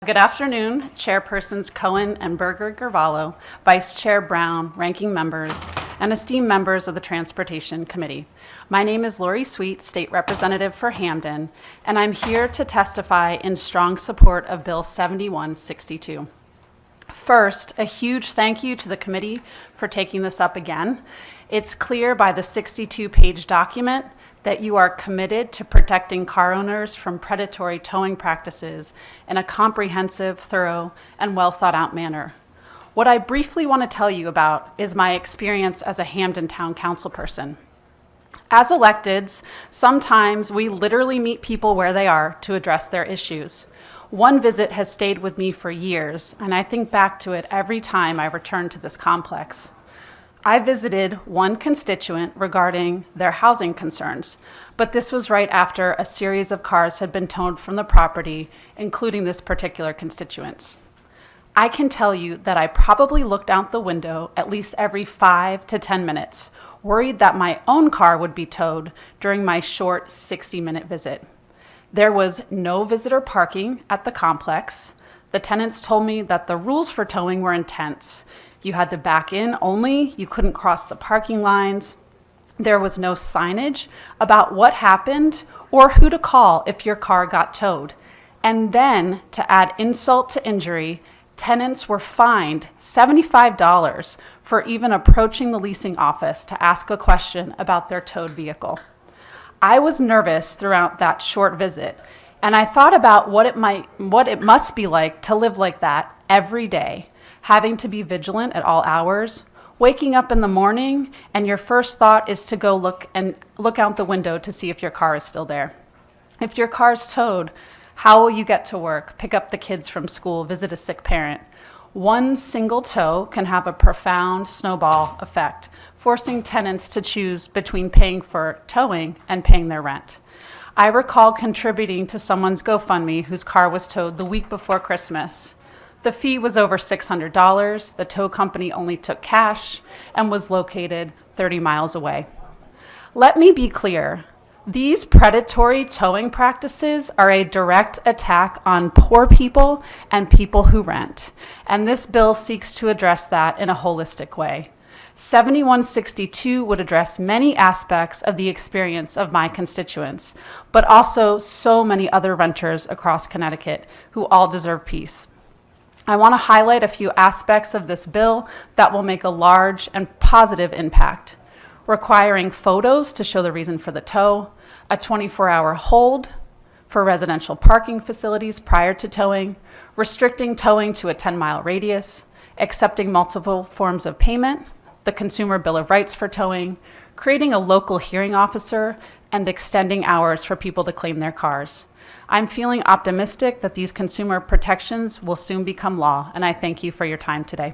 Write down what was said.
Good afternoon, Chairpersons Cohen and Berger-Gervallo, Vice Chair Brown, ranking members, and esteemed members of the Transportation Committee. My name is Laurie Sweet, State Representative for Hamden, and I'm here to testify in strong support of Bill 7162. First, a huge thank you to the committee for taking this up again. It's clear by the 62-page document that you are committed to protecting car owners from predatory towing practices in a comprehensive, thorough, and well thought out manner. What I briefly want to tell you about is my experience as a Hamden Town Council person. As electeds, sometimes we literally meet people where they are to address their issues. One visit has stayed with me for years, and I think back to it every time I return to this complex. I visited one constituent regarding their housing concerns, but this was right after a series of cars had been towed from the property, including this particular constituent's. I can tell you that I probably looked out the window at least every 5 to 10 minutes, worried that my own car would be towed during my short 60-minute visit. There was no visitor parking at the complex. The tenants told me that the rules for towing were intense. You had to back in only, you couldn't cross the parking lines. There was no signage about what happened or who to call if your car got towed. And then, to add insult to injury, tenants were fined $75 for even approaching the leasing office to ask a question about their towed vehicle. I was nervous throughout that short visit, and I thought about what it must be like to live like that every day. Having to be vigilant at all hours, waking up in the morning, and your first thought is to go look out the window to see if your car is still there. If your car's towed, how will you get to work, pick up the kids from school, visit a sick parent? One single tow can have a profound snowball effect, forcing tenants to choose between paying for towing and paying their rent. I recall contributing to someone's GoFundMe whose car was towed the week before Christmas. The fee was over $600, the tow company only took cash, and was located 30 miles away. Let me be clear, these predatory towing practices are a direct attack on poor people and people who rent, and this bill seeks to address that in a holistic way. 7162 would address many aspects of the experience of my constituents, but also so many other renters across Connecticut who all deserve peace. I want to highlight a few aspects of this bill that will make a large and positive impact. Requiring photos to show the reason for the tow, a 24-hour hold for residential parking facilities prior to towing, restricting towing to a 10-mile radius, accepting multiple forms of payment, the Consumer Bill of Rights for towing, creating a local hearing officer, and extending hours for people to claim their cars. I'm feeling optimistic that these consumer protections will soon become law, and I thank you for your time today.